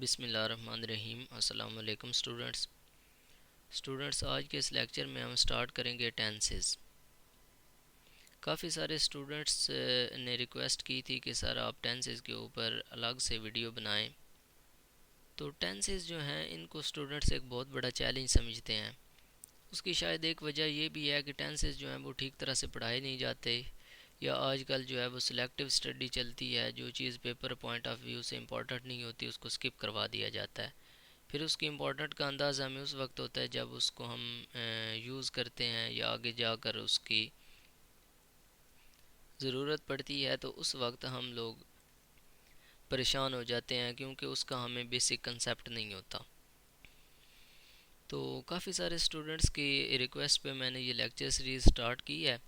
बिस्मिल्लाहिर्रहमानिर्रहीम। अस्सलाम वालेकुम स्टूडेंट्स, आज के इस लेक्चर में हम स्टार्ट करेंगे टेंसेस। काफ़ी सारे स्टूडेंट्स ने रिक्वेस्ट की थी कि सर आप टेंसेस के ऊपर अलग से वीडियो बनाएं। तो टेंसेस जो हैं इनको स्टूडेंट्स एक बहुत बड़ा चैलेंज समझते हैं। उसकी शायद एक वजह ये भी है कि टेंसेस जो हैं वो ठीक तरह से पढ़ाए नहीं जाते, या आजकल जो है वो सिलेक्टिव स्टडी चलती है। जो चीज़ पेपर पॉइंट ऑफ व्यू से इम्पोर्टेंट नहीं होती उसको स्किप करवा दिया जाता है। फिर उसकी इम्पोर्टेंट का अंदाज़ा हमें उस वक्त होता है जब उसको हम यूज़ करते हैं या आगे जाकर उसकी ज़रूरत पड़ती है, तो उस वक्त हम लोग परेशान हो जाते हैं क्योंकि उसका हमें बेसिक कंसेप्ट नहीं होता। तो काफ़ी सारे स्टूडेंट्स की रिक्वेस्ट पे मैंने ये लेक्चर सीरीज़ स्टार्ट की है।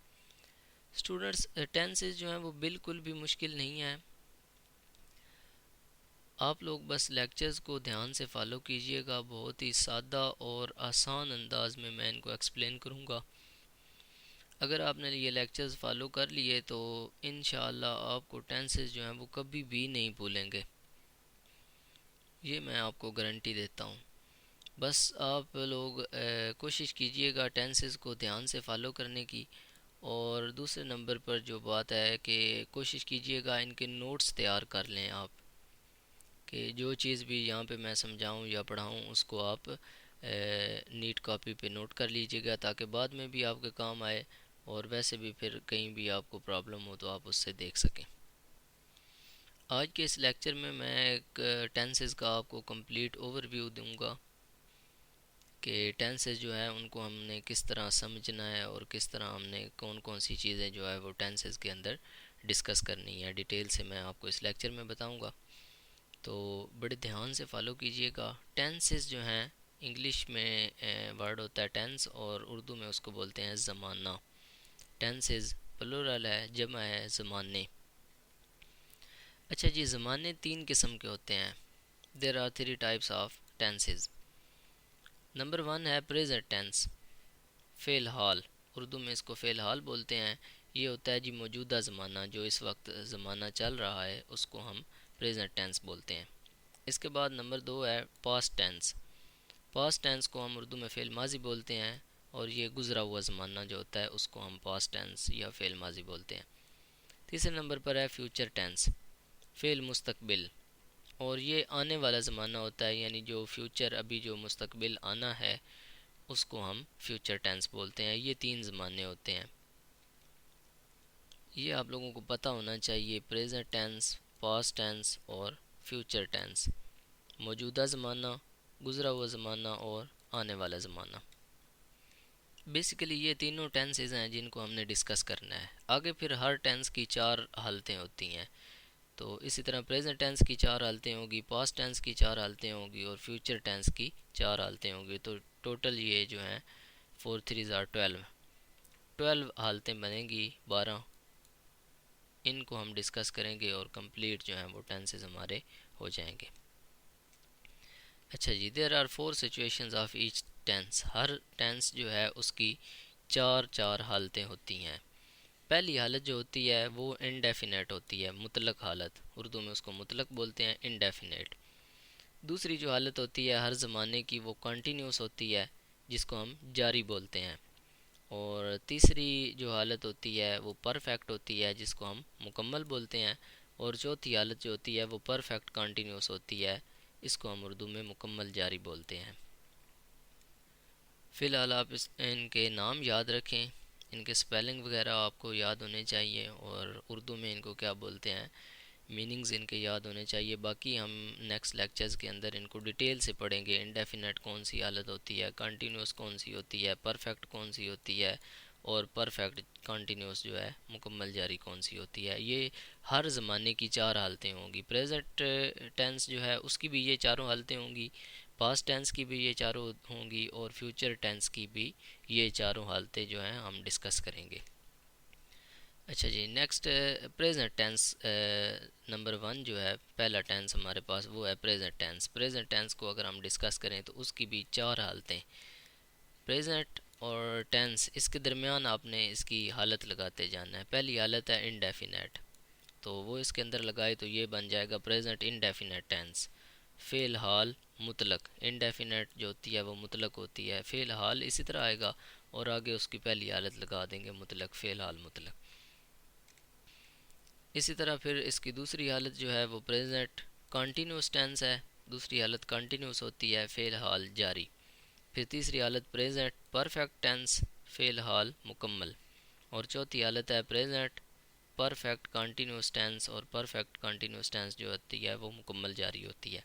स्टूडेंट्स, टेंसेस जो हैं वो बिल्कुल भी मुश्किल नहीं है। आप लोग बस लेक्चर्स को ध्यान से फॉलो कीजिएगा। बहुत ही सादा और आसान अंदाज में मैं इनको एक्सप्लेन करूँगा। अगर आपने ये लेक्चर्स फॉलो कर लिए तो इंशाअल्लाह आपको टेंसेस जो हैं वो कभी भी नहीं भूलेंगे, ये मैं आपको गारंटी देता हूँ। बस आप लोग कोशिश कीजिएगा टेंसेस को ध्यान से फॉलो करने की। और दूसरे नंबर पर जो बात है कि कोशिश कीजिएगा इनके नोट्स तैयार कर लें आप, कि जो चीज़ भी यहाँ पे मैं समझाऊँ या पढ़ाऊँ उसको आप नीट कॉपी पे नोट कर लीजिएगा, ताकि बाद में भी आपके काम आए, और वैसे भी फिर कहीं भी आपको प्रॉब्लम हो तो आप उससे देख सकें। आज के इस लेक्चर में मैं एक टेंसेस का आपको कंप्लीट ओवरव्यू दूंगा कि टेंसेस जो है उनको हमने किस तरह समझना है और किस तरह हमने कौन कौन सी चीज़ें जो है वो टेंसेस के अंदर डिस्कस करनी है। डिटेल से मैं आपको इस लेक्चर में बताऊंगा, तो बड़े ध्यान से फॉलो कीजिएगा। टेंसेस जो हैं इंग्लिश में वर्ड होता है टेंस, और उर्दू में उसको बोलते हैं ज़माना। टेंसेस प्लुरल है, जमा है ज़माने। अच्छा जी, ज़माने तीन किस्म के होते हैं। There are three types of tenses. Number one है प्रेजेंट टेंस, फ़ेल हाल। उर्दू में इसको फ़ेल हाल बोलते हैं। ये होता है जी मौजूदा ज़माना, जो इस वक्त ज़माना चल रहा है उसको हम प्रेजेंट टेंस बोलते हैं। इसके बाद नंबर दो है पास्ट टेंस। पास्ट टेंस को हम उर्दू में फ़ेल माजी बोलते हैं, और ये गुज़रा हुआ ज़माना जो होता है उसको हम पास्ट टेंस या फ़ेल माजी बोलते हैं। तीसरे नंबर पर है फ्यूचर टेंस, फ़ेल मुस्तकबिल, और ये आने वाला ज़माना होता है, यानी जो फ्यूचर अभी जो मुस्तकबिल आना है उसको हम फ्यूचर टेंस बोलते हैं। ये तीन ज़माने होते हैं, ये आप लोगों को पता होना चाहिए। प्रेजेंट टेंस, पास्ट टेंस और फ्यूचर टेंस। मौजूदा ज़माना, गुज़रा हुआ ज़माना और आने वाला ज़माना। बेसिकली ये तीनों टेंसेज हैं जिनको हमने डिस्कस करना है। आगे फिर हर टेंस की चार हालतें होती हैं। तो इसी तरह प्रेजेंट टेंस की चार हालतें होगी, पास्ट टेंस की चार हालतें होंगी और फ्यूचर टेंस की चार हालतें होंगी। तो टोटल ये जो हैं 4 3 ज़ार 12 हालतें बनेंगी, 12। इनको हम डिस्कस करेंगे और कंप्लीट जो हैं वो टेंसेज हमारे हो जाएंगे। अच्छा जी, there are 4 situations of each tense. हर टेंस जो है उसकी चार चार हालतें होती हैं। पहली हालत जो होती है वो इनडेफिनेट होती है, मुतलक हालत। उर्दू में उसको मुतलक बोलते हैं, इनडेफिनेट। दूसरी जो हालत होती है हर ज़माने की, वो कंटिन्यूस होती है, जिसको हम जारी बोलते हैं। और तीसरी जो हालत होती है वो परफेक्ट होती है, जिसको हम मुकम्मल बोलते हैं। और चौथी हालत जो होती है वो परफेक्ट कंटिन्यूस होती है, इसको हम उर्दू में मुकम्मल जारी बोलते हैं। फ़िलहाल आप इनके नाम याद रखें, इनके स्पेलिंग वगैरह आपको याद होने चाहिए, और उर्दू में इनको क्या बोलते हैं मीनिंग्स इनके याद होने चाहिए। बाकी हम नेक्स्ट लेक्चर्स के अंदर इनको डिटेल से पढ़ेंगे। इंडेफिनेट कौन सी हालत होती है, कंटिन्यूस कौन सी होती है, परफेक्ट कौन सी होती है, और परफेक्ट कंटिन्यूस जो है मुकम्मल जारी कौन सी होती है। ये हर ज़माने की चार हालतें होंगी। प्रेजेंट टेंस जो है उसकी भी ये चारों हालतें होंगी, पास्ट टेंस की भी ये चारों होंगी, और फ्यूचर टेंस की भी ये चारों हालतें जो हैं हम डिस्कस करेंगे। अच्छा जी, next present tense. Number one जो है पहला टेंस हमारे पास वो है प्रेजेंट टेंस। प्रेजेंट टेंस को अगर हम डिस्कस करें तो उसकी भी चार हालतें। प्रेजेंट और टेंस, इसके दरमियान आपने इसकी हालत लगाते जाना है। पहली हालत है इनडेफिनेट, तो वो इसके अंदर लगाए तो ये बन जाएगा प्रेजेंट इनडेफिनेट टेंस। फ़ेल हाल मुतलक, इंडेफिनेट जो होती है वो मुतलक होती है। फ़ेल हाल इसी तरह आएगा और आगे उसकी पहली हालत लगा देंगे मुतलक, फ़ेल हाल मुतलक। इसी तरह फिर इसकी दूसरी हालत जो है वो प्रेजेंट कंटिन्यूस टेंस है। दूसरी हालत कंटिन्यूस होती है, फ़ेल हाल जारी। फिर तीसरी हालत प्रेजेंट परफेक्ट टेंस, फ़ेल हाल मुकम्मल। और चौथी हालत है प्रेजेंट परफेक्ट कंटिन्यूस टेंस, और परफेक्ट कंटिन्यूस टेंस जो होती है वो मुकम्मल जारी होती है।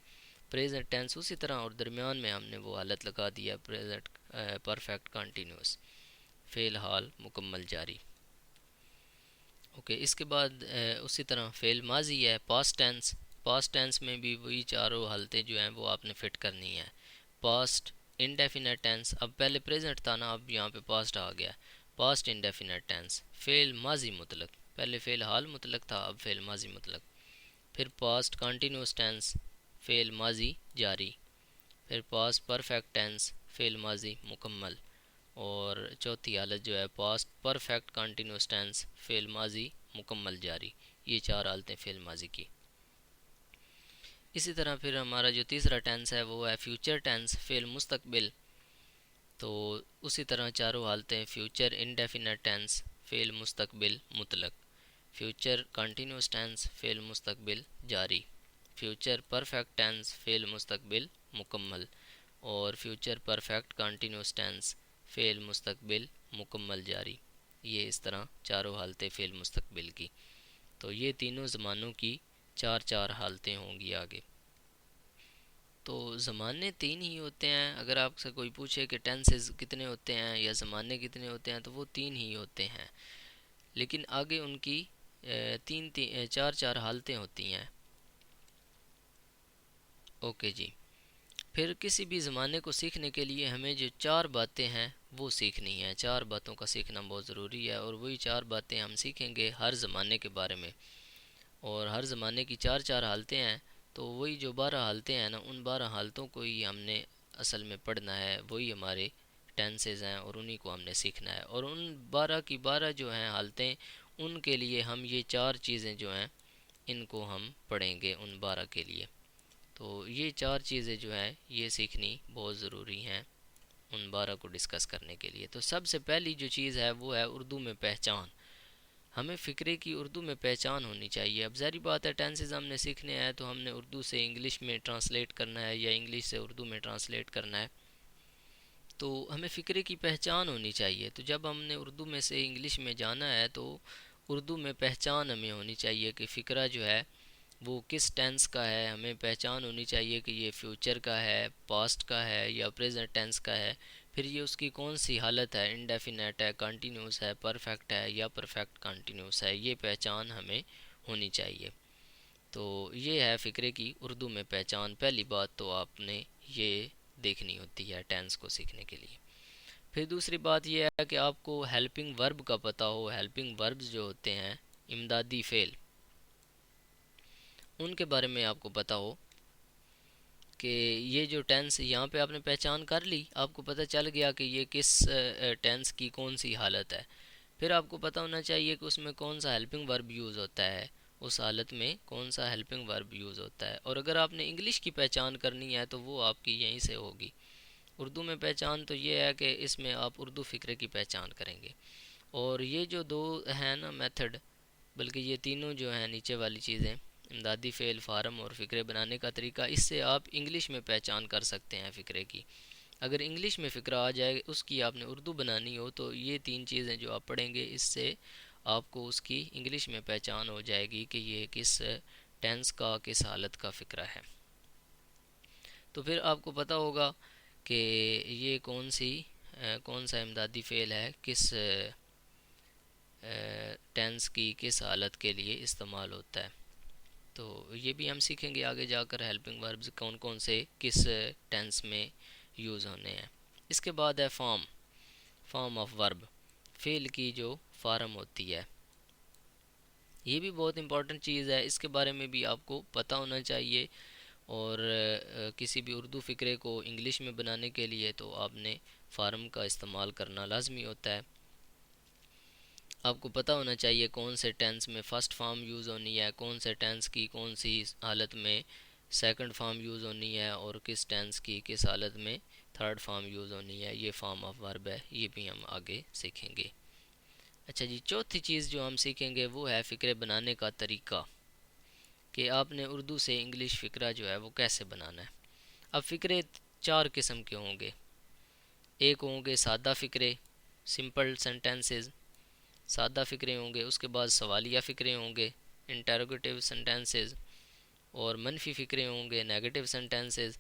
प्रेजेंट टेंस उसी तरह, और दरमियान में हमने वो हालत लगा दी है प्रेजेंट परफेक्ट कंटिन्यूस, फ़ेल हाल मुकम्मल जारी। ओके, इसके बाद उसी तरह फ़ेल माजी है, पास्ट टेंस। पास्ट टेंस में भी वही चारों हालतें जो हैं वो आपने फिट करनी है। पास्ट इंडेफिनेट टेंस, अब पहले प्रेजेंट था ना, अब यहाँ पे पास्ट आ गया। पास्ट इंडेफिनेट टेंस, फ़ेल माजी मुतलक, पहले फ़ेल हाल मुतलक था, अब फ़ेल माजी मुतलक। फिर पास्ट कंटिन्यूस टेंस, फ़ेल माजी जारी। फिर पास्ट परफेक्ट टेंस, फ़ेल माजी मुकम्मल। और चौथी हालत जो है पास्ट परफेक्ट कंटिन्यूस टेंस, फ़ेल माजी मुकम्मल जारी। ये चार हालतें फ़ेल माजी की। इसी तरह फिर हमारा जो तीसरा टेंस है वो है फ्यूचर टेंस, फ़ेल मुस्तकबिल। तो उसी तरह चारों हालतें फ्यूचर इंडेफिनेट टेंस, फ़ेल मुस्तकबिल मुतलक। फ्यूचर कंटिन्यूस टेंस, फ़ेल मुस्तकबिल जारी। फ्यूचर परफेक्ट टेंस, फ़ेल मुस्तकबिल मुकम्मल। और फ्यूचर परफेक्ट कंटिन्यूस टेंस, फ़ेल मुस्तकबिल मुकम्मल जारी। ये इस तरह चारों हालतें फ़ेल मुस्तकबिल की। तो ये तीनों ज़मानों की चार चार हालतें होंगी आगे। तो ज़माने तीन ही होते हैं। अगर आपसे कोई पूछे कि टेंसेस कितने होते हैं या ज़माने कितने होते हैं, तो वो तीन ही होते हैं। लेकिन आगे उनकी चार चार हालतें होती हैं। ओके जी। फिर किसी भी ज़माने को सीखने के लिए हमें जो चार बातें हैं वो सीखनी है। चार बातों का सीखना बहुत ज़रूरी है, और वही चार बातें हम सीखेंगे हर ज़माने के बारे में। और हर ज़माने की चार चार हालतें हैं, तो वही जो 12 हालतें हैं ना, उन 12 हालतों को ही हमने असल में पढ़ना है। वही हमारे टेंसेज हैं और उन्हीं को हमने सीखना है। और उन 12 की 12 जो हैं हालतें, उनके लिए हम ये चार चीज़ें जो हैं इनको हम पढ़ेंगे उन 12 के लिए। तो ये चार चीज़ें जो हैं ये सीखनी बहुत ज़रूरी हैं उन 12 को डिस्कस करने के लिए। तो सबसे पहली जो चीज़ है वो है उर्दू में पहचान। हमें फ़िक्रे की उर्दू में पहचान होनी चाहिए। अब ज़ाहिर बात है टेंसेस हमने सीखने हैं तो हमने उर्दू से इंग्लिश में ट्रांसलेट करना है या इंग्लिश से उर्दू में ट्रांसलेट करना है। तो हमें फ़िक्रे की पहचान होनी चाहिए। तो जब हमने उर्दू में से इंग्लिश में जाना है तो उर्दू में पहचान हमें होनी चाहिए कि फ़िक्रा जो है वो किस टेंस का है। हमें पहचान होनी चाहिए कि ये फ्यूचर का है, पास्ट का है या प्रेजेंट टेंस का है। फिर ये उसकी कौन सी हालत है, इंडेफिनेट है, कंटिन्यूस है, परफेक्ट है या परफेक्ट कंटिन्यूस है, ये पहचान हमें होनी चाहिए। तो ये है फ़िक्रे की उर्दू में पहचान। पहली बात तो आपने ये देखनी होती है टेंस को सीखने के लिए। फिर दूसरी बात यह है कि आपको हेल्पिंग वर्ब का पता हो। हेल्पिंग वर्ब्स जो होते हैं, इमदादी फ़ेल, उनके बारे में आपको पता हो कि ये जो टेंस यहाँ पे आपने पहचान कर ली, आपको पता चल गया कि ये किस टेंस की कौन सी हालत है। फिर आपको पता होना चाहिए कि उसमें कौन सा हेल्पिंग वर्ब यूज़ होता है, उस हालत में कौन सा हेल्पिंग वर्ब यूज़ होता है। और अगर आपने इंग्लिश की पहचान करनी है तो वो आपकी यहीं से होगी। उर्दू में पहचान तो ये है कि इसमें आप उर्दू फ़िक्रे की पहचान करेंगे। और ये जो दो हैं ना मेथड, बल्कि ये तीनों जो हैं नीचे वाली चीज़ें, इमदादी फ़ेल, फारम और फ़िक्रे बनाने का तरीका, इससे आप इंग्लिश में पहचान कर सकते हैं फ़िक्रे की। अगर इंग्लिश में फ़िक्रा आ जाए, उसकी आपने उर्दू बनानी हो, तो ये तीन चीज़ें जो आप पढ़ेंगे इससे आपको उसकी इंग्लिश में पहचान हो जाएगी कि ये किस टेंस का, किस हालत का फ़िक्रा है। तो फिर आपको पता होगा कि ये कौन सा इमदादी फ़ेल है, किस टेंस की किस हालत के लिए इस्तेमाल होता है। तो ये भी हम सीखेंगे आगे जाकर, हेल्पिंग वर्ब्स कौन कौन से किस टेंस में यूज़ होने हैं। इसके बाद है form, form of verb, fail की जो फार्म होती है। ये भी बहुत इंपॉर्टेंट चीज़ है, इसके बारे में भी आपको पता होना चाहिए। और किसी भी उर्दू फ़िक्रे को इंग्लिश में बनाने के लिए तो आपने फार्म का इस्तेमाल करना लाजमी होता है। आपको पता होना चाहिए कौन से टेंस में फ़र्स्ट फॉर्म यूज़ होनी है, कौन से टेंस की कौन सी हालत में सेकंड फॉर्म यूज़ होनी है और किस टेंस की किस हालत में थर्ड फॉर्म यूज़ होनी है, ये फॉर्म ऑफ वर्ब है, ये भी हम आगे सीखेंगे। अच्छा जी, चौथी चीज़ जो हम सीखेंगे वो है फ़िक्रे बनाने का तरीका, कि आपने उर्दू से इंग्लिश फ़िक्रा जो है वो कैसे बनाना है। अब फ़िक्रे चार किस्म के होंगे। एक होंगे सादा फ़िक्रे, सिंपल सेंटेंसेस, सादा फ़िक्रे होंगे। उसके बाद सवालिया फ़िक्रे होंगे, इंटरोगेटिव सेंटेंसेस। और मनफी फ़िक्रे होंगे, नेगेटिव सेंटेंसेस।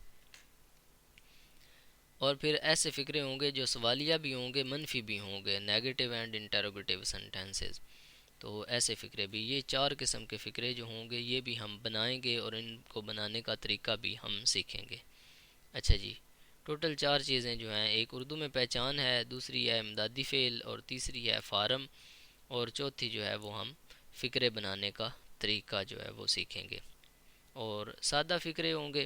और फिर ऐसे फ़िक्रे होंगे जो सवालिया भी होंगे, मनफी भी होंगे, नेगेटिव एंड इंटरोगेटिव सेंटेंसेस। तो ऐसे फ़िक्रे भी, ये चार किस्म के फ़िक्रे जो होंगे ये भी हम बनाएंगे और इनको बनाने का तरीका भी हम सीखेंगे। अच्छा जी, टोटल चार चीज़ें जो हैं, एक उर्दू में पहचान है, दूसरी है इमदादी फ़ेल, और तीसरी है फ़ारम, और चौथी जो है वो हम फ़िक्रे बनाने का तरीका जो है वो सीखेंगे। और सादा फ़िक्रे होंगे।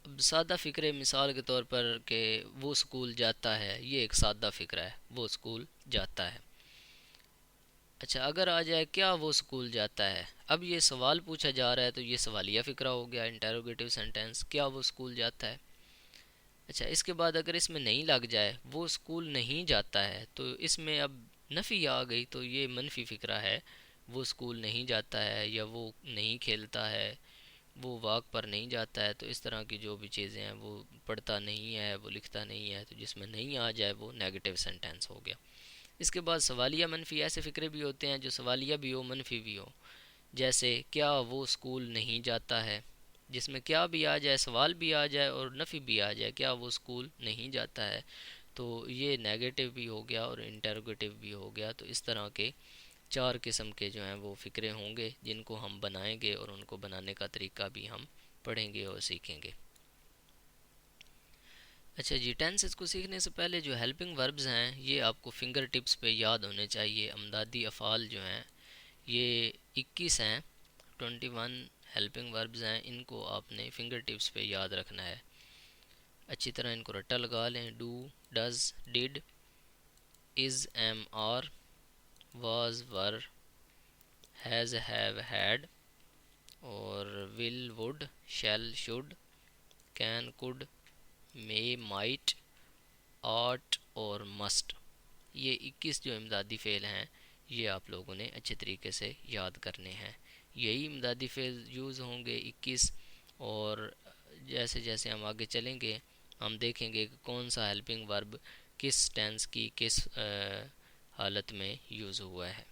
अब सादा फ़िक्रे मिसाल के तौर पर कि वो स्कूल जाता है, ये एक सादा फ़िक्रा है, वो स्कूल जाता है। अच्छा, अगर आ जाए क्या वो स्कूल जाता है, अब ये सवाल पूछा जा रहा है तो ये सवालिया फ़िक्रा हो गया, इंटरोगेटिव सेंटेंस, क्या वो स्कूल जाता है। अच्छा, इसके बाद अगर इसमें नहीं लग जाए वो स्कूल नहीं जाता है, तो इसमें अब नफ़ी आ गई, तो ये मनफी फ़िक्रा है, वो स्कूल नहीं जाता है, या वो नहीं खेलता है, वो वॉक पर नहीं जाता है। तो इस तरह की जो भी चीज़ें हैं, वो पढ़ता नहीं है, वो लिखता नहीं है, तो जिसमें नहीं आ जाए वो नेगेटिव सेंटेंस हो गया। इसके बाद सवालिया मनफी, ऐसे फ़िक्रे भी होते हैं जो सवालिया भी हो मनफी भी हो। जैसे क्या वो स्कूल नहीं जाता है, जिसमें क्या भी आ जाए, सवाल भी आ जाए और नफ़ी भी आ जाए, क्या वो स्कूल नहीं जाता है, तो ये नेगेटिव भी हो गया और इंटरोगेटिव भी हो गया। तो इस तरह के चार किस्म के जो हैं वो फ़िक्रे होंगे जिनको हम बनाएंगे और उनको बनाने का तरीका भी हम पढ़ेंगे और सीखेंगे। अच्छा जी, टेंसेस को सीखने से पहले जो हेल्पिंग वर्ब्स हैं ये आपको फिंगर टिप्स पे याद होने चाहिए। अमदादी अफ़ाल जो हैं ये 21 हैं, 21 हेल्पिंग वर्ब्स हैं, इनको आपने फिंगर टिप्स पे याद रखना है। अच्छी तरह इनको रट्टा लगा लें। Do, does, did, is, am, are, was, were, has, have, had, और will, would, shall, should, can, could, may, might, art और मस्ट। ये 21 जो इमदादी फ़ेल हैं ये आप लोगों ने अच्छे तरीके से याद करने हैं। यही इमदादी फ़ेल यूज़ होंगे 21। और जैसे जैसे हम आगे चलेंगे हम देखेंगे कि कौन सा हेल्पिंग वर्ब किस टेंस की किस हालत में यूज़ हुआ है।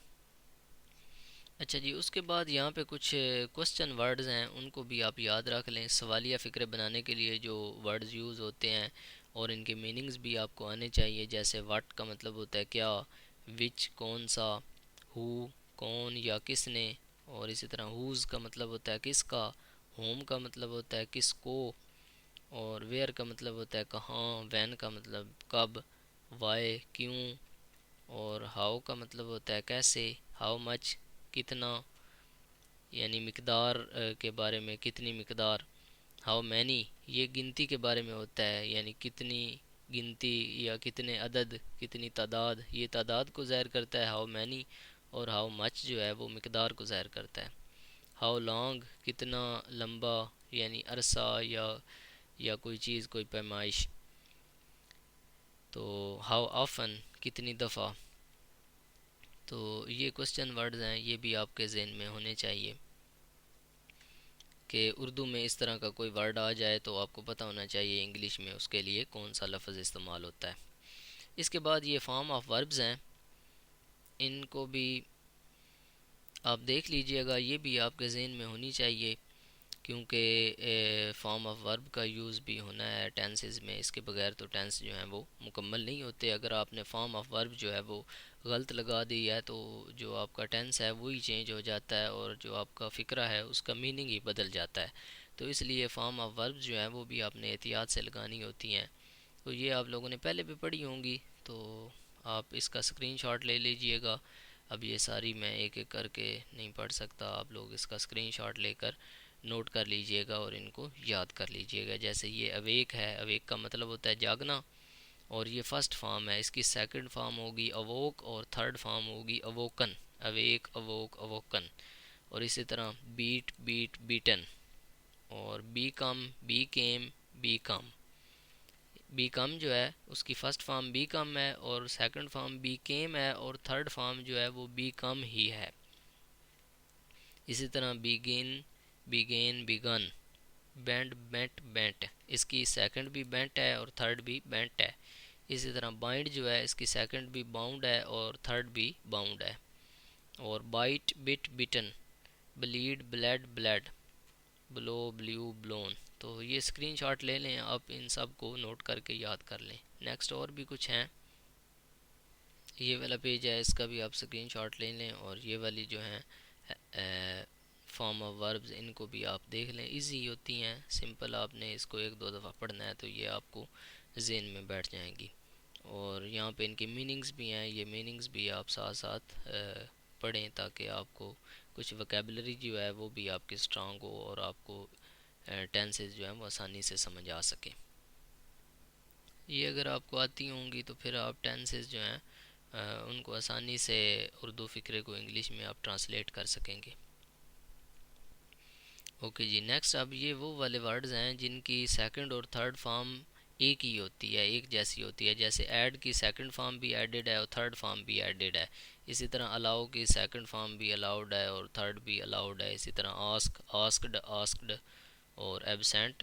अच्छा जी, उसके बाद यहाँ पे कुछ क्वेश्चन वर्ड्स हैं, उनको भी आप याद रख लें। सवालिया फ़िक्र बनाने के लिए जो वर्ड्स यूज़ होते हैं और इनके मीनिंग्स भी आपको आने चाहिए। जैसे व्हाट का मतलब होता है क्या, विच कौन सा, हु कौन या किसने, और इसी तरह हुज़ का मतलब होता है किसका, होम का मतलब होता है किसको, और वेयर का मतलब होता है कहाँ, वैन का मतलब कब, वाई क्यों, और हाउ का मतलब होता है कैसे, हाउ मच कितना, यानी मिकदार के बारे में कितनी मिकदार। हाउ मैनी ये गिनती के बारे में होता है, यानी कितनी गिनती या कितने अदद, कितनी तादाद, ये तादाद को ज़ाहिर करता है हाउ मैनी। और हाउ मच जो है वो मिकदार को ज़ाहिर करता है। हाउ लॉन्ग कितना लंबा, यानी अरसा या कोई चीज़ कोई पैमाइश। तो हाउ ऑफन कितनी दफ़ा। तो ये क्वेश्चन वर्ड्स हैं, ये भी आपके जहन में होने चाहिए कि उर्दू में इस तरह का कोई वर्ड आ जाए तो आपको पता होना चाहिए इंग्लिश में उसके लिए कौन सा लफ्ज़ इस्तेमाल होता है। इसके बाद ये फॉर्म ऑफ वर्ब्स हैं, इनको भी आप देख लीजिएगा, ये भी आपके जहन में होनी चाहिए, क्योंकि फॉर्म ऑफ वर्ब का यूज़ भी होना है टेंसेस में। इसके बगैर तो टेंस जो हैं वो मुकम्मल नहीं होते। अगर आपने फॉर्म ऑफ वर्ब जो है वो गलत लगा दी है तो जो आपका टेंस है वही चेंज हो जाता है और जो आपका फ़िक्रा है उसका मीनिंग ही बदल जाता है। तो इसलिए फॉर्म ऑफ वर्ब जो है वो भी आपने एहतियात से लगानी होती हैं। तो ये आप लोगों ने पहले भी पढ़ी होंगी, तो आप इसका स्क्रीनशॉट ले लीजिएगा। अब ये सारी मैं एक एक करके नहीं पढ़ सकता, आप लोग इसका स्क्रीनशॉट लेकर नोट कर लीजिएगा और इनको याद कर लीजिएगा। जैसे ये अवेक है, अवेक का मतलब होता है जागना, और ये फर्स्ट फॉर्म है। इसकी सेकंड फॉर्म होगी अवोक और थर्ड फॉर्म होगी अवोकन। अवेक, अवोक, अवोकन। और इसी तरह बीट, बीट, बीटन। और बी कम, बी केम, बी कम। बी कम जो है उसकी फ़र्स्ट फॉर्म बी कम है और सेकंड फॉर्म बी केम है और थर्ड फॉर्म जो है वो बी कम ही है। इसी तरह begin, began, begun, bend, bent, bent, इसकी सेकंड भी बेंट है और थर्ड भी बेंट है। इसी तरह बाइंड जो है इसकी सेकंड भी बाउंड है और थर्ड भी बाउंड है। और bite, bit, bitten, bleed, bled, bled, blow, blew, blown. तो ये स्क्रीनशॉट ले लें, आप इन सब को नोट करके याद कर लें। नेक्स्ट और भी कुछ हैं, ये वाला पेज है, इसका भी आप स्क्रीनशॉट ले लें। और ये वाली जो है फॉर्म ऑफ वर्ब्स, इनको भी आप देख लें, इजी होती हैं, सिंपल। आपने इसको एक दो दफ़ा पढ़ना है तो ये आपको जहन में बैठ जाएंगी। और यहाँ पे इनकी मीनिंग्स भी हैं, ये मीनिंग्स भी आप साथ साथ पढ़ें ताकि आपको कुछ वोकेबलरी जो है वो भी आपकी स्ट्रांग हो और आपको टेंसेस जो हैं वो आसानी से समझ आ सके। ये अगर आपको आती होंगी तो फिर आप टेंसेस जो हैं उनको आसानी से उर्दू फ़िक्रे को इंग्लिश में आप ट्रांसलेट कर सकेंगे। ओके जी, नेक्स्ट अब ये वो वाले वर्ड्स हैं जिनकी सेकंड और थर्ड फॉर्म एक ही होती है, एक जैसी होती है। जैसे ऐड की सेकंड फॉर्म भी एडेड है और थर्ड फॉर्म भी एडेड है। इसी तरह अलाउ की सेकंड फॉर्म भी अलाउड है और थर्ड भी अलाउड है। इसी तरह आस्क, आस्क्ड, आस्क्ड, और एबसेंट,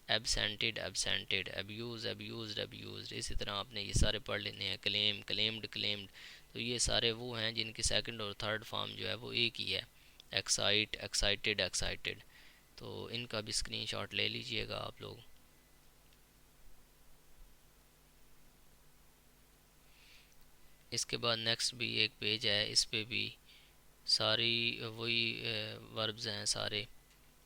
एबसेंटेड, एबसेंटेड, अब्यूज़, अब्यूज़्ड, अब्यूज़्ड। इसी तरह आपने ये सारे पढ़ लेने हैं। Claim, claimed, claimed. तो ये सारे वो हैं जिनकी सेकंड और थर्ड फॉर्म जो है वो एक ही है। Excite, excited, excited. तो इनका भी स्क्रीनशॉट ले लीजिएगा आप लोग। इसके बाद नेक्स्ट भी एक पेज है, इस पे भी सारी वही वर्ब्स हैं सारे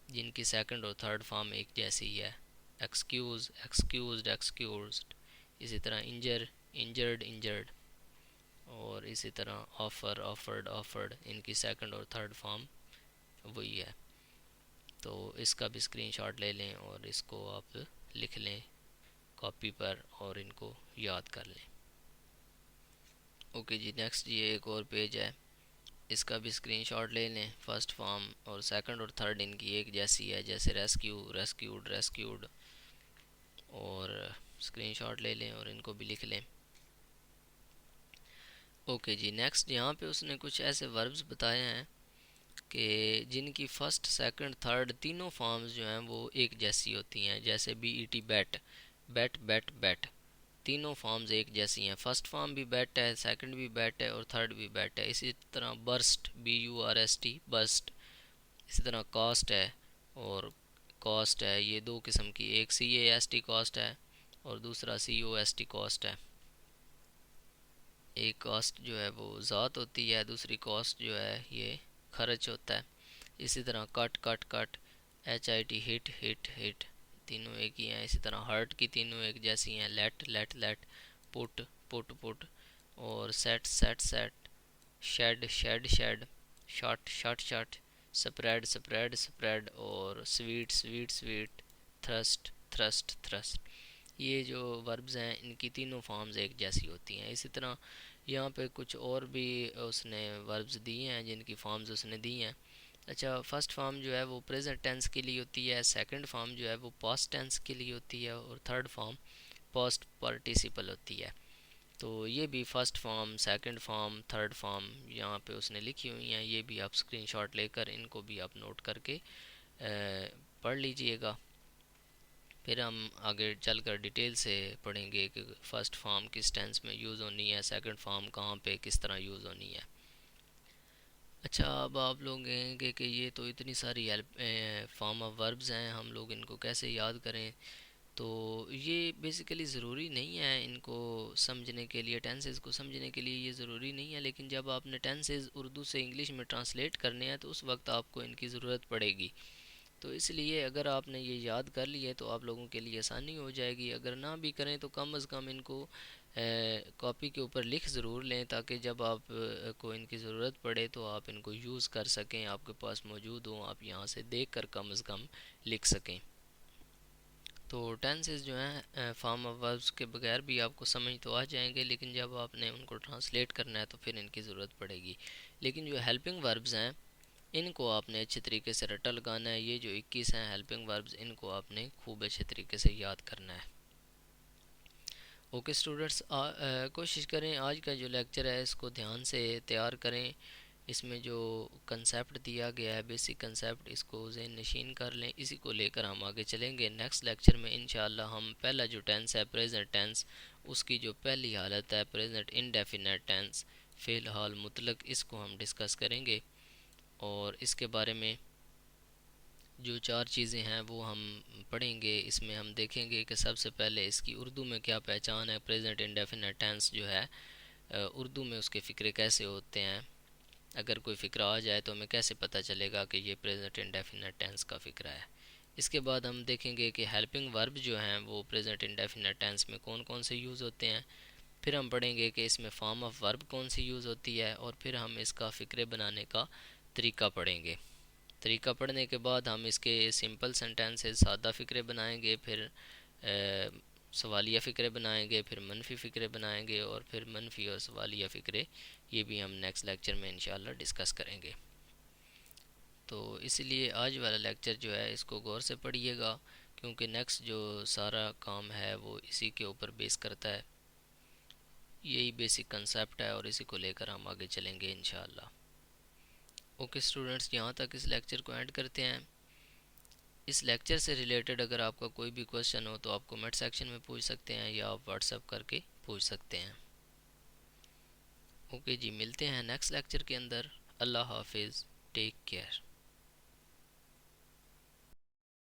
जिनकी सेकंड और थर्ड फॉर्म एक जैसी ही है। Excuse, excused, excused. इसी तरह इंजर, इंजर्ड, इंजर्ड। और इसी तरह ऑफ़र, ऑफर्ड, ऑफर्ड, इनकी सेकंड और थर्ड फॉर्म वही है। तो इसका भी स्क्रीनशॉट ले लें और इसको आप लिख लें कॉपी पर और इनको याद कर लें। ओके जी, नेक्स्ट ये एक और पेज है, इसका भी स्क्रीनशॉट ले लें। फर्स्ट फॉर्म और सेकंड और थर्ड इनकी एक जैसी है, जैसे रेस्क्यू, रेस्क्यूड, रेस्क्यूड। और स्क्रीनशॉट ले लें और इनको भी लिख लें। ओके जी, नेक्स्ट यहाँ पे उसने कुछ ऐसे वर्ब्स बताए हैं कि जिनकी फ़र्स्ट, सेकंड, थर्ड तीनों फॉर्म्स जो हैं वो एक जैसी होती हैं। जैसे B E T, bat, bat, bat, bat, तीनों फॉर्म्स एक जैसी हैं। फर्स्ट फॉर्म भी बैट है, सेकंड भी बैट है और थर्ड भी बैट है। इसी तरह burst, B U R S T, burst. इसी तरह कॉस्ट है और कॉस्ट है, ये दो किस्म की, एक सी ए एस टी कॉस्ट है और दूसरा सी ओ एस टी कॉस्ट है। एक कॉस्ट जो है वो ज़ात होती है, दूसरी कॉस्ट जो है ये खर्च होता है। इसी तरह cut, cut, cut, H I T, hit, hit, hit, तीनों एक ही हैं। इसी तरह हर्ट की तीनों एक जैसी हैं। Let, let, let, put, put, put, और set, set, set, shed, shed, shed, shot, shot, shot, spread, spread, spread, और sweat, sweat, sweat, thrust, thrust, thrust. ये जो वर्ब्स हैं इनकी तीनों फॉर्म्स एक जैसी होती हैं। इसी तरह यहाँ पे कुछ और भी उसने वर्ब्स दिए हैं जिनकी फॉर्म्स उसने दी हैं। अच्छा, फर्स्ट फॉर्म जो है वो प्रेजेंट टेंस के लिए होती है, सेकंड फॉर्म जो है वो पास्ट टेंस के लिए होती है और थर्ड फॉर्म पास्ट पार्टिसिपल होती है। तो ये भी first form, second form, third form यहाँ पे उसने लिखी हुई हैं। ये भी आप स्क्रीनशॉट लेकर इनको भी आप नोट करके पढ़ लीजिएगा। फिर हम आगे चलकर डिटेल से पढ़ेंगे कि फ़र्स्ट फॉर्म किस टेंस में यूज़ होनी है, सेकंड फॉर्म कहाँ पे किस तरह यूज़ होनी है। अच्छा, अब आप लोग कहेंगे कि ये तो इतनी सारी हेल्प फॉर्म ऑफ वर्ब्स हैं, हम लोग इनको कैसे याद करें। तो ये बेसिकली ज़रूरी नहीं है इनको समझने के लिए, टेंसेस को समझने के लिए ये ज़रूरी नहीं है। लेकिन जब आपने टेंसेस उर्दू से इंग्लिश में ट्रांसलेट करने हैं तो उस वक्त आपको इनकी ज़रूरत पड़ेगी। तो इसलिए अगर आपने ये याद कर लिए तो आप लोगों के लिए आसानी हो जाएगी। अगर ना भी करें तो कम अज़ कम इनको कॉपी के ऊपर लिख ज़रूर लें ताकि जब आप को इनकी ज़रूरत पड़े तो आप इनको यूज़ कर सकें, आपके पास मौजूद हों, आप यहाँ से देख कर कम अज़ कम लिख सकें। तो टेंसेस जो हैं फॉर्म ऑफ वर्ब्स के बगैर भी आपको समझ तो आ जाएंगे, लेकिन जब आपने उनको ट्रांसलेट करना है तो फिर इनकी ज़रूरत पड़ेगी। लेकिन जो हेल्पिंग वर्ब्स हैं इनको आपने अच्छे तरीके से रट्टा लगाना है। ये जो 21 हैं हेल्पिंग वर्ब्स, इनको आपने खूब अच्छे तरीके से याद करना है। ओके स्टूडेंट्स, कोशिश करें आज का जो लेक्चर है इसको ध्यान से तैयार करें। इसमें जो कंसेप्ट दिया गया है, बेसिक कंसेप्ट, इसको ज़हन नशीन कर लें। इसी को लेकर हम आगे चलेंगे। नेक्स्ट लेक्चर में इंशाल्लाह हम पहला जो टेंस है प्रेजेंट टेंस, उसकी जो पहली हालत है प्रेजेंट इंडेफिनेट टेंस, फ़िलहाल मुतलक, इसको हम डिस्कस करेंगे। और इसके बारे में जो 4 चीज़ें हैं वो हम पढ़ेंगे। इसमें हम देखेंगे कि सबसे पहले इसकी उर्दू में क्या पहचान है। प्रेजेंट इंडेफिनेट टेंस जो है उर्दू में उसके फ़िक्रे कैसे होते हैं। अगर कोई फ़िक्रा आ जाए तो हमें कैसे पता चलेगा कि ये प्रेजेंट इंडेफिनेट टेंस का फ़िक्रा है। इसके बाद हम देखेंगे कि हेल्पिंग वर्ब जो हैं वो प्रेजेंट इंडेफिनेट टेंस में कौन कौन से यूज़ होते हैं। फिर हम पढ़ेंगे कि इसमें फॉर्म ऑफ वर्ब कौन सी यूज़ होती है। और फिर हम इसका फ़िक्रे बनाने का तरीका पढ़ेंगे। तरीका पढ़ने के बाद हम इसके सिंपल सेंटेंसेस, सादा फ़िक्रे बनाएंगे, फिर सवालिया फ़िक्रे बनाएंगे, फिर मनफी फ़िक्रे बनाएंगे, और फिर मनफी और सवालिया फ़िक्रे ये भी हम नेक्स्ट लेक्चर में इंशाल्लाह डिस्कस करेंगे। तो इसलिए आज वाला लेक्चर जो है इसको गौर से पढ़िएगा, क्योंकि नेक्स्ट जो सारा काम है वो इसी के ऊपर बेस करता है। यही बेसिक कंसेप्ट है और इसी को लेकर हम आगे चलेंगे इंशाल्लाह। ओके स्टूडेंट्स, यहाँ तक इस लेक्चर को एंड करते हैं। इस लेक्चर से रिलेटेड अगर आपका कोई भी क्वेश्चन हो तो आप कमेंट सेक्शन में पूछ सकते हैं या आप व्हाट्सएप करके पूछ सकते हैं। ओके जी, मिलते हैं नेक्स्ट लेक्चर के अंदर। अल्लाह हाफिज़, टेक केयर।